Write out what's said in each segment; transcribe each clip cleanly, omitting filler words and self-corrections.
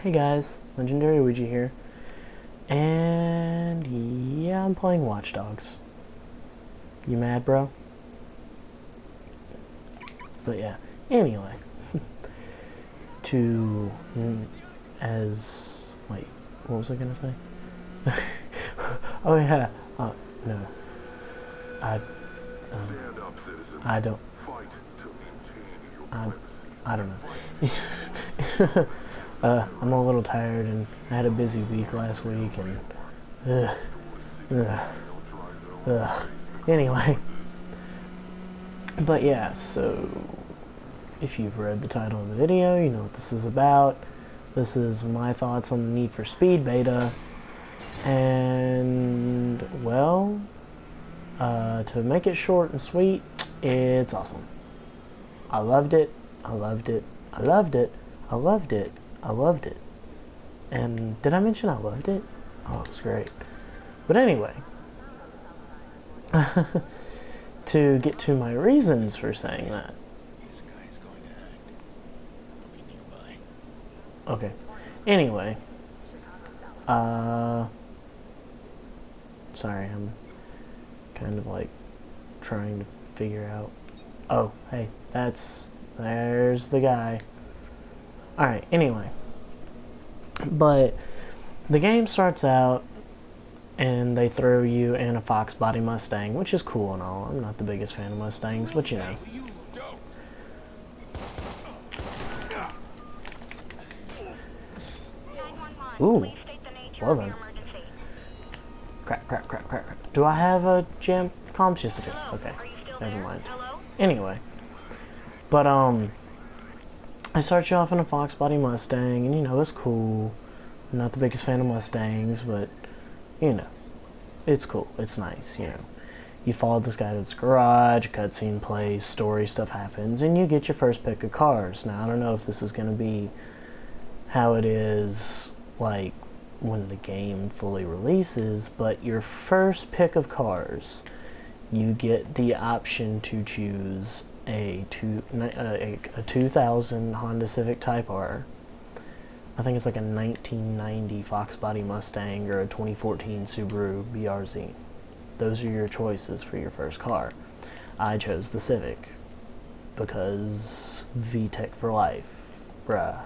Hey guys, Legendary Ouija here, and yeah, I'm playing Watch Dogs. You mad, bro? But yeah, anyway, to, wait, what was I gonna say? Oh yeah, no, I, I don't, I, I don't know. I'm a little tired, and I had a busy week last week, and anyway. But yeah, so if you've read the title of the video, you know what this is about. This is my thoughts on the Need for Speed beta, and well, to make it short and sweet, it's awesome. I loved it. I loved it. I loved it. I loved it. I loved it. And did I mention I loved it? Oh, it was great. But anyway, to get to my reasons for saying that. This guy is going to act. He'll be nearby. Okay. Anyway, sorry, I'm kind of like trying to figure out. Oh, hey, there's the guy. Alright, anyway. But the game starts out and they throw you in a Fox body Mustang, which is cool and all. I'm not the biggest fan of Mustangs, but you know. Ooh, wasn't. Crap, crap, crap, crap, crap. Do I have a jam comms? Yes, I do. Okay, never mind. Anyway, but I start you off in a Fox body Mustang, and you know, it's cool. I'm not the biggest fan of Mustangs, but you know, it's cool. It's nice, you know. You follow this guy to his garage, cutscene plays, story stuff happens, and you get your first pick of cars. Now, I don't know if this is going to be how it is, like, when the game fully releases, but your first pick of cars, you get the option to choose a 2000 Honda Civic Type R. I think it's like a 1990 Fox body Mustang or a 2014 Subaru BRZ. Those are your choices for your first car. I chose the Civic because VTEC for life. Bruh.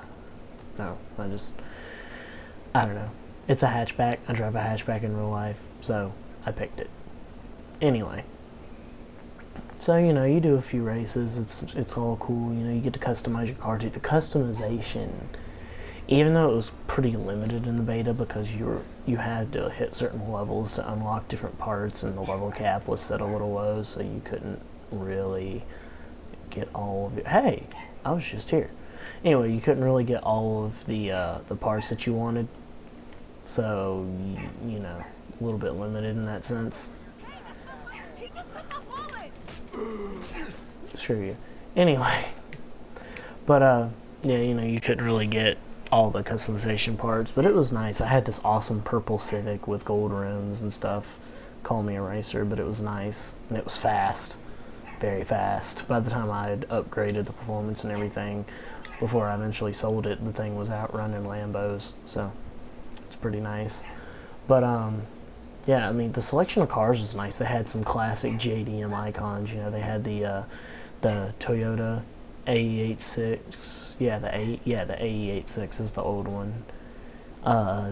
No, I don't know. It's a hatchback. I drive a hatchback in real life, so I picked it. Anyway. So, you know, you do a few races. It's all cool. You know, you get to customize your car. The customization, even though it was pretty limited in the beta because you had to hit certain levels to unlock different parts, and the level cap was set a little low, so you couldn't really get all of it. Hey, I was just here. Anyway, you couldn't really get all of the parts that you wanted, so you know, a little bit limited in that sense. Sure you. Anyway, but yeah, you know, you couldn't really get all the customization parts, but it was nice. I had this awesome purple Civic with gold rims and stuff. Call me a racer, but it was nice, and it was fast, very fast. By the time I had upgraded the performance and everything, before I eventually sold it, the thing was out running Lambos, so it's pretty nice. But yeah, I mean, the selection of cars was nice. They had some classic JDM icons. You know, they had the Toyota AE86. Yeah, the AE86 is the old one.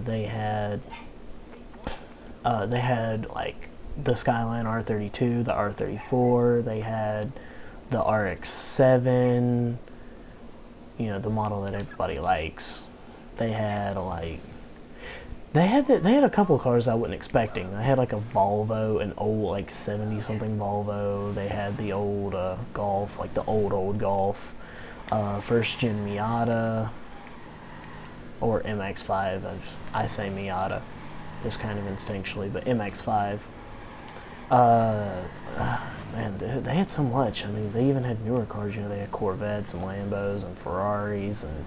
They had like the Skyline R32, the R34. They had the RX-7. You know, the model that everybody likes. They had like. They had a couple of cars I wasn't expecting. They had like a Volvo, an old like 70-something Volvo. They had the old Golf, like the old Golf. First gen Miata, or MX-5. I say Miata, just kind of instinctually, but MX-5. Man, they had so much. I mean, they even had newer cars. You know, they had Corvettes and Lambos and Ferraris and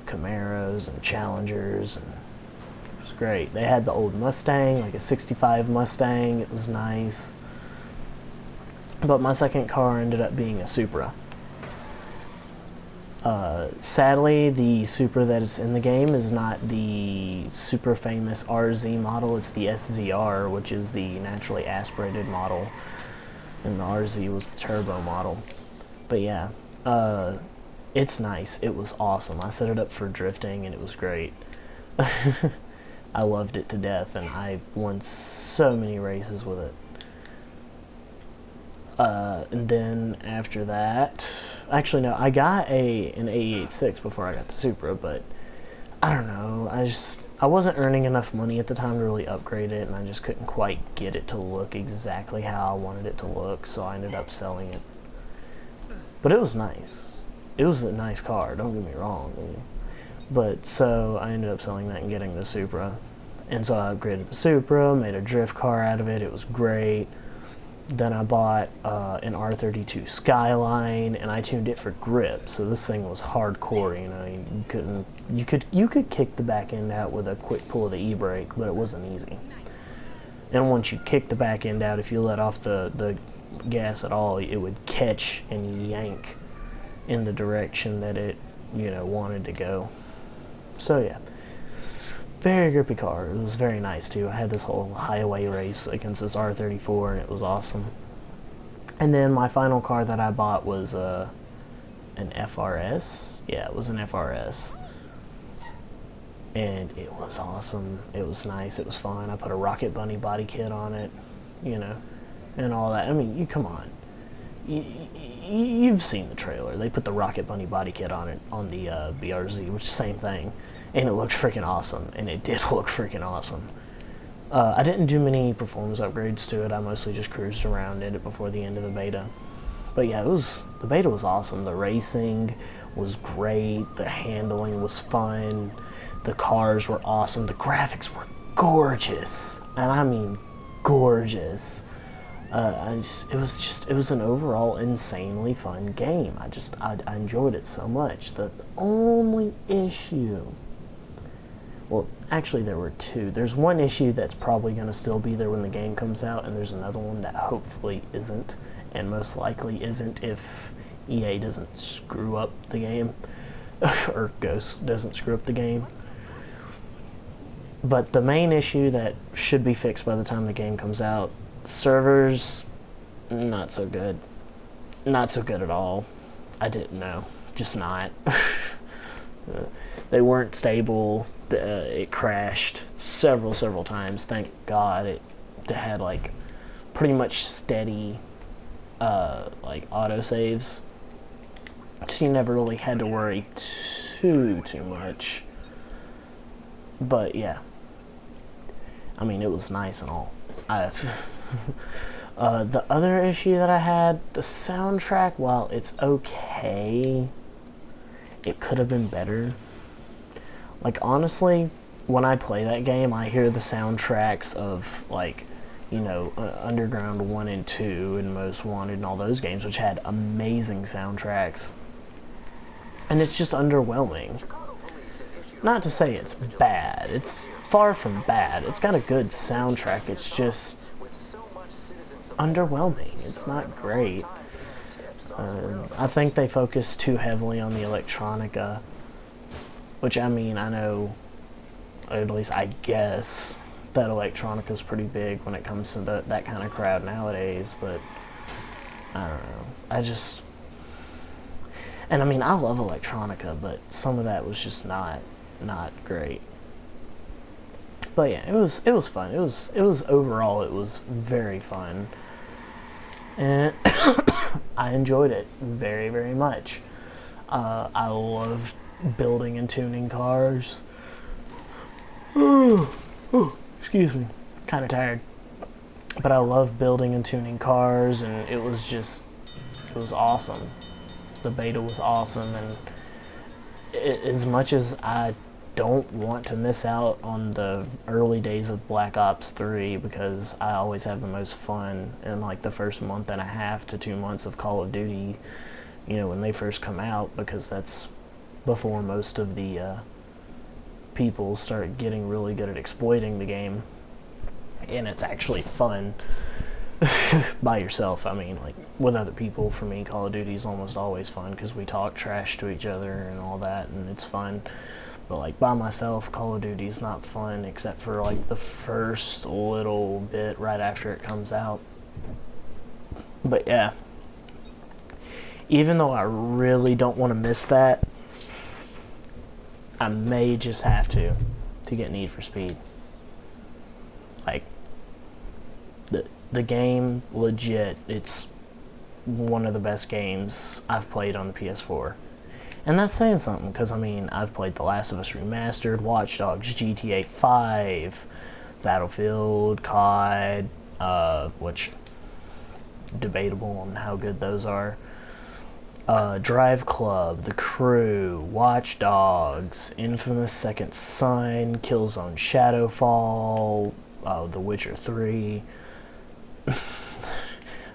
Camaros and Challengers, and great. They had the old Mustang, like a 65 Mustang. It was nice. But my second car ended up being a Supra. Sadly, the Supra that is in the game is not the super famous RZ model, it's the SZR, which is the naturally aspirated model, and the RZ was the turbo model. But yeah, it's nice. It was awesome. I set it up for drifting, and it was great. I loved it to death, and I won so many races with it. And then after that, actually no, I got an AE86 before I got the Supra, but I don't know, I wasn't earning enough money at the time to really upgrade it, and I just couldn't quite get it to look exactly how I wanted it to look, so I ended up selling it. But it was nice. It was a nice car, don't get me wrong. But so I ended up selling that and getting the Supra. And so I upgraded the Supra, made a drift car out of it, it was great. Then I bought an R32 Skyline, and I tuned it for grip. So this thing was hardcore. You know, you could kick the back end out with a quick pull of the e-brake, but it wasn't easy. And once you kick the back end out, if you let off the gas at all, it would catch and yank in the direction that it, you know, wanted to go. So yeah. Very grippy car. It was very nice too. I had this whole highway race against this R34, and it was awesome. And then my final car that I bought was an FRS. Yeah, it was an FRS. And it was awesome. It was nice. It was fun. I put a Rocket Bunny body kit on it, you know, and all that. I mean, you come on. You've seen the trailer. They put the Rocket Bunny body kit on it on the BRZ, which is the same thing. And it looked freaking awesome, and it did look freaking awesome. I didn't do many performance upgrades to it. I mostly just cruised around in it before the end of the beta. But yeah, the beta was awesome. The racing was great. The handling was fun. The cars were awesome. The graphics were gorgeous, and I mean gorgeous. It was an overall insanely fun game. I enjoyed it so much. The only issue, well, actually there were two. There's one issue that's probably going to still be there when the game comes out, and there's another one that hopefully isn't, and most likely isn't if EA doesn't screw up the game, or Ghost doesn't screw up the game. But the main issue that should be fixed by the time the game comes out, servers, not so good. Not so good at all. I didn't know. Just not. They weren't stable. It crashed several times. Thank God it had like pretty much steady like autosaves. So you never really had to worry too much. But yeah. I mean, it was nice and all. The other issue that I had, the soundtrack, while it's okay, it could have been better. Like, honestly, when I play that game, I hear the soundtracks of, like, you know, Underground 1 and 2 and Most Wanted and all those games, which had amazing soundtracks. And it's just underwhelming. Not to say it's bad. It's far from bad. It's got a good soundtrack. It's just underwhelming. It's not great. I think they focus too heavily on the electronica, which, I mean, I know, at least I guess, that electronica is pretty big when it comes to that kind of crowd nowadays, but I don't know. And I mean, I love electronica, but some of that was just not great. But yeah, it was fun. It was overall, it was very fun. And I enjoyed it very much. I loved building and tuning cars. Excuse me, kind of tired. But I love building and tuning cars, and it was awesome. The beta was awesome, and as much as I don't want to miss out on the early days of Black Ops 3, because I always have the most fun in like the first month and a half to 2 months of Call of Duty, you know, when they first come out, because that's before most of the people start getting really good at exploiting the game, and it's actually fun. by yourself, I mean, like, with other people. For me, Call of Duty is almost always fun because we talk trash to each other and all that, and it's fun. But, like, by myself, Call of Duty is not fun except for, like, the first little bit right after it comes out. But, yeah. Even though I really don't want to miss that, I may just have to get Need for Speed. Like, the game, legit, it's one of the best games I've played on the PS4. And that's saying something, because, I mean, I've played The Last of Us Remastered, Watch Dogs, GTA 5, Battlefield, COD, which, debatable on how good those are. Drive Club, The Crew, Watch Dogs, Infamous Second Son, Killzone Shadowfall, The Witcher 3.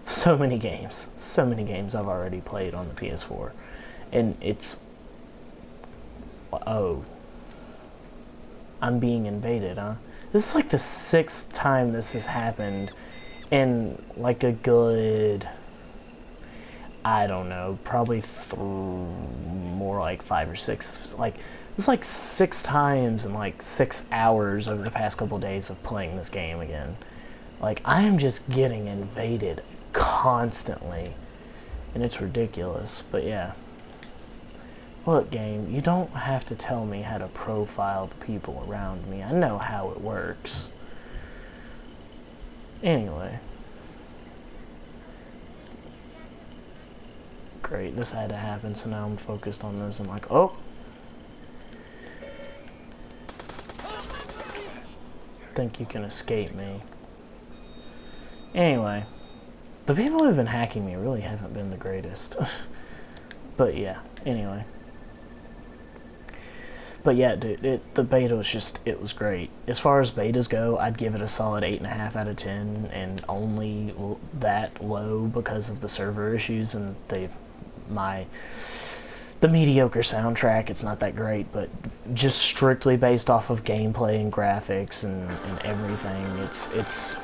So many games I've already played on the PS4. And it's... Oh. I'm being invaded, huh? This is like the 6th time this has happened in like a good... I don't know, probably more like 5 or 6. Like, it's like 6 times in like 6 hours over the past couple days of playing this game again. Like, I am just getting invaded constantly. And it's ridiculous, but yeah. Look, game, you don't have to tell me how to profile the people around me. I know how it works. Anyway. Great, this had to happen, so now I'm focused on this. I'm like, oh! Think you can escape me. Anyway. The people who have been hacking me really haven't been the greatest. But yeah, anyway. But yeah, dude, the beta was just, it was great. As far as betas go, I'd give it a solid 8.5 out of 10, and only that low because of the server issues and the mediocre soundtrack. It's not that great, but just strictly based off of gameplay and graphics and everything, it's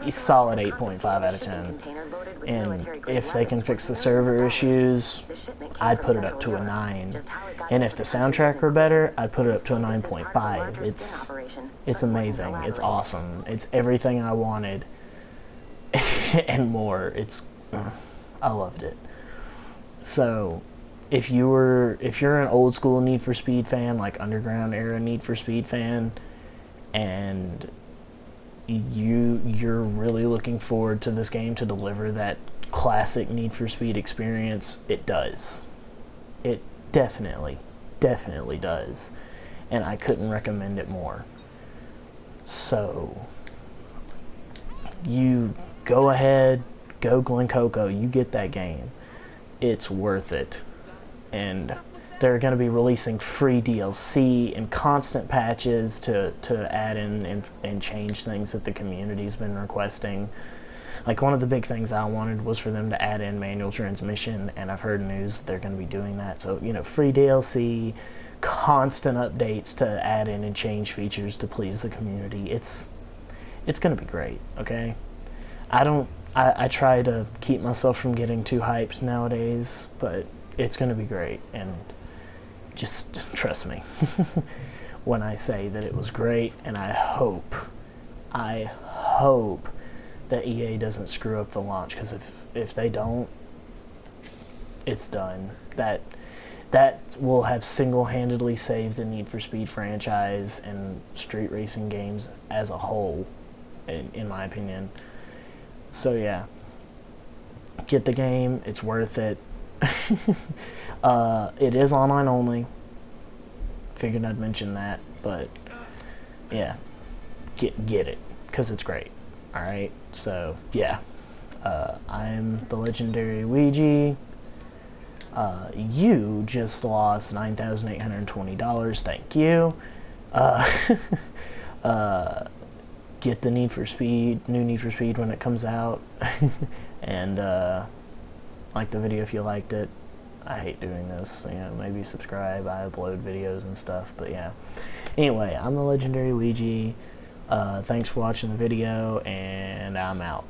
a solid 8.5 out of 10. And if they can fix the server issues, I'd put it up to a 9. And if the soundtrack were better, I'd put it up to a 9.5. It's amazing. It's awesome. It's everything I wanted and more. I loved it. So, if you're an old school Need for Speed fan, like Underground era Need for Speed fan, and you're really looking forward to this game to deliver that classic Need for Speed experience, it does. It definitely does. And I couldn't recommend it more. So, you go ahead, go Glen Coco, you get that game. It's worth it. And they're going to be releasing free DLC and constant patches to add in and change things that the community's been requesting. Like, one of the big things I wanted was for them to add in manual transmission, and I've heard news they're going to be doing that. So, you know, free DLC, constant updates to add in and change features to please the community. It's going to be great, okay? I try to keep myself from getting too hyped nowadays, but it's going to be great, and just trust me when I say that it was great, and I hope that EA doesn't screw up the launch, because if they don't, it's done. That will have single-handedly saved the Need for Speed franchise and street racing games as a whole, in my opinion. So yeah, get the game, it's worth it. It is online only. Figured I'd mention that, but yeah, get it, because it's great. Alright, so yeah, I'm the legendary Ouija. You just lost $9,820, thank you. Get the Need for Speed, new Need for Speed when it comes out, and like the video if you liked it. I hate doing this, you know, maybe subscribe, I upload videos and stuff, but yeah. Anyway, I'm the legendary Ouija. Thanks for watching the video, and I'm out.